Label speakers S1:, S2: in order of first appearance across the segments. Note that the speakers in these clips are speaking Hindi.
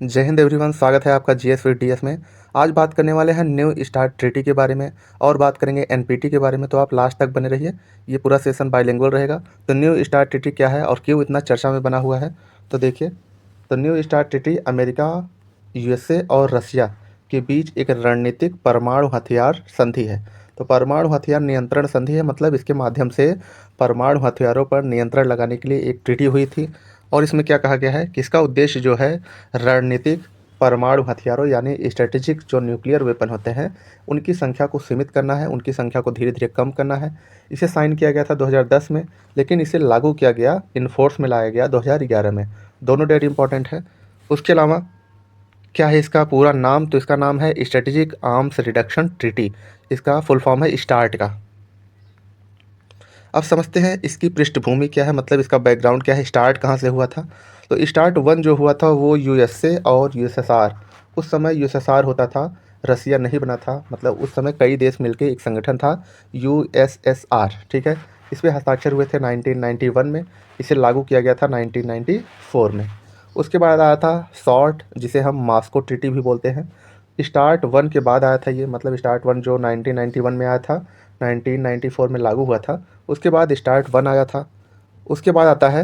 S1: जय हिंद एवरीवन, स्वागत है आपका जीएस में। आज बात करने वाले हैं न्यू स्टार्ट ट्रीटी के बारे में और बात करेंगे एनपीटी के बारे में। तो आप लास्ट तक बने रहिए, ये पूरा सेशन बाइलिंगुअल रहेगा। तो न्यू स्टार्ट ट्रीटी क्या है और क्यों इतना चर्चा में बना हुआ है, तो देखिए। तो new start treaty America, USA और रशिया के बीच एक रणनीतिक परमाणु हथियार संधि है। तो परमाणु हथियार नियंत्रण संधि है, मतलब इसके माध्यम से परमाणु हथियारों पर नियंत्रण लगाने के लिए एक ट्रीटी हुई थी। और इसमें क्या कहा गया है कि इसका उद्देश्य जो है रणनीतिक परमाणु हथियारों यानी स्ट्रेटेजिक जो न्यूक्लियर वेपन होते हैं उनकी संख्या को सीमित करना है, उनकी संख्या को धीरे धीरे कम करना है। इसे साइन किया गया था 2010 में, लेकिन इसे लागू किया गया, इन्फोर्स में लाया गया 2011 में। दोनों डेट इंपॉर्टेंट है। उसके अलावा क्या है इसका पूरा नाम, तो इसका नाम है स्ट्रेटेजिक आर्म्स रिडक्शन ट्रीटी। इसका फुल फॉर्म है स्टार्ट का। अब समझते हैं इसकी पृष्ठभूमि क्या है, मतलब इसका बैकग्राउंड क्या है, स्टार्ट कहाँ से हुआ था। तो स्टार्ट वन जो हुआ था वो यूएसए और यूएसएसआर, उस समय यूएसएसआर होता था, रसिया नहीं बना था। मतलब उस समय कई देश मिलकर एक संगठन था यूएसएसआर, ठीक है। इस पर हस्ताक्षर हुए थे 1991 में। इसे लागू किया गया था 1994 में। उसके बाद आया था सॉल्ट, जिसे हम मास्को ट्रीटी भी बोलते हैं। स्टार्ट वन के बाद आया था ये, मतलब स्टार्ट वन जो 1991 में आया था, 1994 में लागू हुआ था। उसके बाद स्टार्ट वन आया था। उसके बाद आता है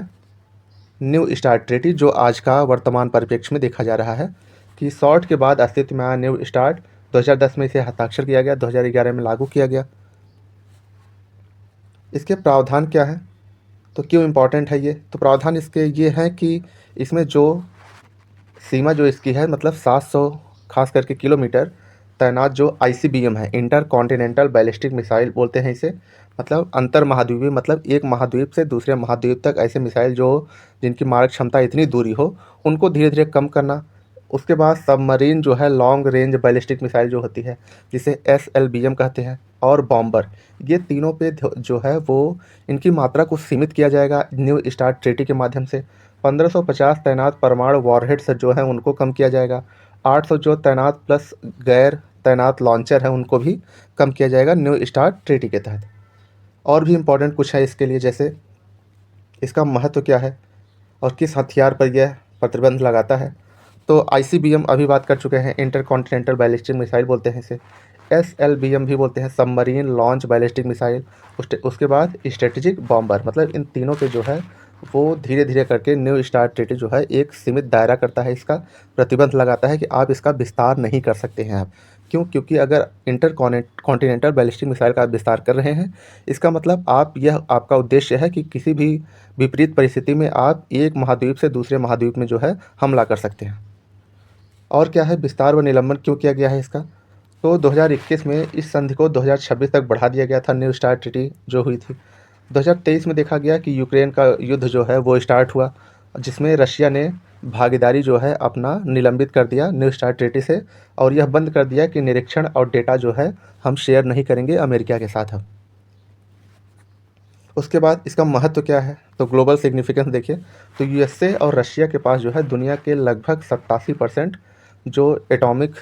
S1: न्यू स्टार्ट ट्रीटी, जो आज का वर्तमान परिप्रेक्ष्य में देखा जा रहा है कि सॉल्ट के बाद अस्तित्व में आया न्यू स्टार्ट। 2010 में इसे हस्ताक्षर किया गया, 2011 में लागू किया गया। इसके प्रावधान क्या है, तो क्यों इम्पोर्टेंट है ये, तो प्रावधान इसके ये हैं कि इसमें जो सीमा जो इसकी है, मतलब 700 खास करके किलोमीटर तैनात जो आईसीबीएम है, इंटर कॉन्टिनेंटल बैलिस्टिक मिसाइल बोलते हैं इसे। मतलब अंतर महाद्वीपीय, मतलब एक महाद्वीप से दूसरे महाद्वीप तक ऐसे मिसाइल जो जिनकी मारक क्षमता इतनी दूरी हो, उनको धीरे धीरे कम करना। उसके बाद सबमरीन जो है लॉन्ग रेंज बैलिस्टिक मिसाइल जो होती है, जिसे एसएलबीएम कहते हैं, और बॉम्बर, ये तीनों पे जो है वो इनकी मात्रा को सीमित किया जाएगा न्यू स्टार्ट ट्रीटी के माध्यम से। 1550 तैनात परमाणु वॉरहेड्स जो हैं उनको कम किया जाएगा। 800 जो तैनात प्लस गैर तैनात लॉन्चर हैं उनको भी कम किया जाएगा न्यू स्टार्ट ट्रीटी के तहत। और भी इम्पोर्टेंट कुछ है इसके लिए, जैसे इसका महत्व क्या है और किस हथियार पर यह प्रतिबंध लगाता है। तो आईसीबीएम अभी बात कर चुके हैं, इंटर कॉन्टिनेंटल बैलिस्टिक मिसाइल बोलते हैं इसे। एसएलबीएम भी बोलते हैं, सबमरीन लॉन्च बैलिस्टिक मिसाइल। उसके बाद स्ट्रेटेजिक बॉम्बर, मतलब इन तीनों पे जो है वो धीरे धीरे करके न्यू स्टार्ट ट्रीटी जो है एक सीमित दायरा करता है, इसका प्रतिबंध लगाता है कि आप इसका विस्तार नहीं कर सकते हैं आप। क्यों? क्योंकि अगर इंटर कॉन्टिनेंटल बैलिस्टिक मिसाइल का आप विस्तार कर रहे हैं, इसका मतलब आप, यह आपका उद्देश्य है कि किसी भी विपरीत परिस्थिति में आप एक महाद्वीप से दूसरे महाद्वीप में जो है हमला कर सकते हैं। और क्या है, विस्तार व निलंबन क्यों किया गया है इसका, तो 2021 में इस संधि को 2026 तक बढ़ा दिया गया था, न्यू स्टार्ट ट्रीटी जो हुई थी। 2023 में देखा गया कि यूक्रेन का युद्ध जो है वो स्टार्ट हुआ, जिसमें रशिया ने भागीदारी जो है अपना निलंबित कर दिया न्यू स्टार्ट ट्रीटी से, और यह बंद कर दिया कि निरीक्षण और डेटा जो है हम शेयर नहीं करेंगे अमेरिका के साथ अब। उसके बाद इसका महत्व क्या है, तो ग्लोबल सिग्निफिकेंस देखिए। तो यूएसए और रशिया के पास जो है दुनिया के लगभग 87% जो एटॉमिक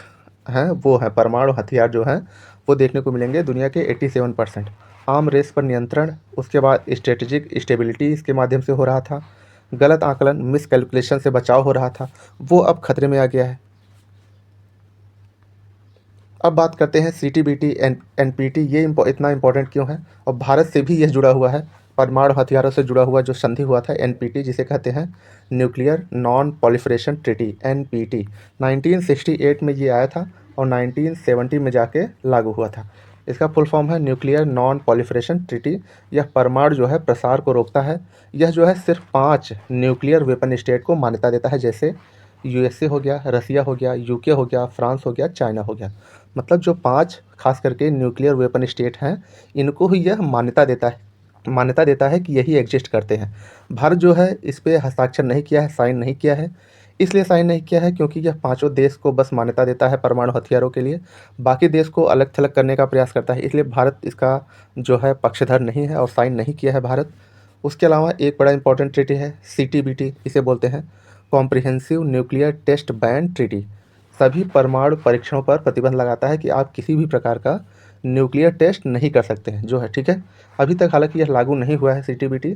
S1: हैं वो है परमाणु हथियार जो हैं वो देखने को मिलेंगे, दुनिया के 87%। आर्म रेस पर नियंत्रण, उसके बाद स्ट्रेटेजिक स्टेबिलिटी इसके माध्यम से हो रहा था। गलत आकलन, मिस कैलकुलेशन से बचाव हो रहा था, वो अब खतरे में आ गया है। अब बात करते हैं सीटीबीटी एनपीटी, ये इतना इंपॉर्टेंट क्यों है और भारत से भी यह जुड़ा हुआ है, परमाणु हथियारों से जुड़ा हुआ जो संधि हुआ था एनपीटी, जिसे कहते हैं nuclear non proliferation treaty, NPT. 1968 में ये आया था और 1970 में जाके लागू हुआ था। इसका फुल फॉर्म है न्यूक्लियर नॉन पॉलिफरेशन ट्रीटी। यह परमाणु जो है प्रसार को रोकता है। यह जो है सिर्फ 5 न्यूक्लियर वेपन स्टेट को मान्यता देता है, जैसे यूएसए हो गया, रसिया हो गया, यूके हो गया, फ्रांस हो गया, चाइना हो गया। मतलब जो 5 खास करके न्यूक्लियर वेपन स्टेट हैं, इनको ही यह मान्यता देता है कि यही एग्जिस्ट करते हैं। भारत जो है इस पे हस्ताक्षर नहीं किया है, साइन नहीं किया है। इसलिए साइन नहीं किया है क्योंकि यह पाँचों देश को बस मान्यता देता है परमाणु हथियारों के लिए, बाकी देश को अलग थलग करने का प्रयास करता है। इसलिए भारत इसका जो है पक्षधर नहीं है और साइन नहीं किया है भारत। उसके अलावा एक बड़ा इंपॉर्टेंट ट्रीटी है सीटीबीटी, इसे बोलते हैं comprehensive nuclear test ban treaty. सभी परमाणु परीक्षणों पर प्रतिबंध लगाता है कि आप किसी भी प्रकार का न्यूक्लियर टेस्ट नहीं कर सकते हैं, जो है, ठीक है। अभी तक हालांकि यह लागू नहीं हुआ है सीटीबीटी,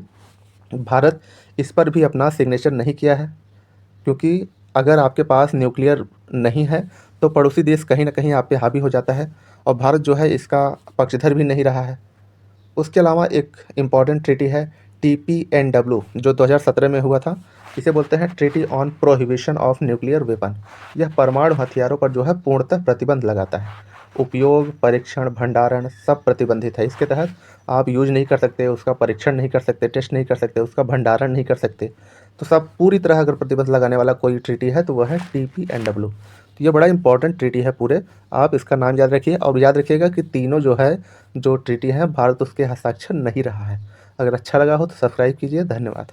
S1: भारत इस पर भी अपना सिग्नेचर नहीं किया है, क्योंकि अगर आपके पास न्यूक्लियर नहीं है तो पड़ोसी देश कहीं न कहीं आप पे हावी हो जाता है और भारत जो है इसका पक्षधर भी नहीं रहा है। उसके अलावा एक इम्पॉर्टेंट ट्रीटी है TPNW जो 2017 में हुआ था। इसे बोलते हैं treaty on prohibition of nuclear weapon. यह परमाणु हथियारों पर जो है पूर्णतः प्रतिबंध लगाता है। उपयोग, परीक्षण, भंडारण सब प्रतिबंधित है। इसके तहत आप यूज़ नहीं कर सकते, उसका परीक्षण नहीं कर सकते, टेस्ट नहीं कर सकते, उसका भंडारण नहीं कर सकते। तो सब पूरी तरह अगर प्रतिबंध लगाने वाला कोई ट्रीटी है तो वह है TPNW। तो ये बड़ा इंपॉर्टेंट ट्रीटी है पूरे। आप इसका नाम याद रखिए और याद रखिएगा कि तीनों जो है जो ट्रीटी हैं भारत उसके हस्ताक्षर नहीं रहा है। अगर अच्छा लगा हो तो सब्सक्राइब कीजिए। धन्यवाद।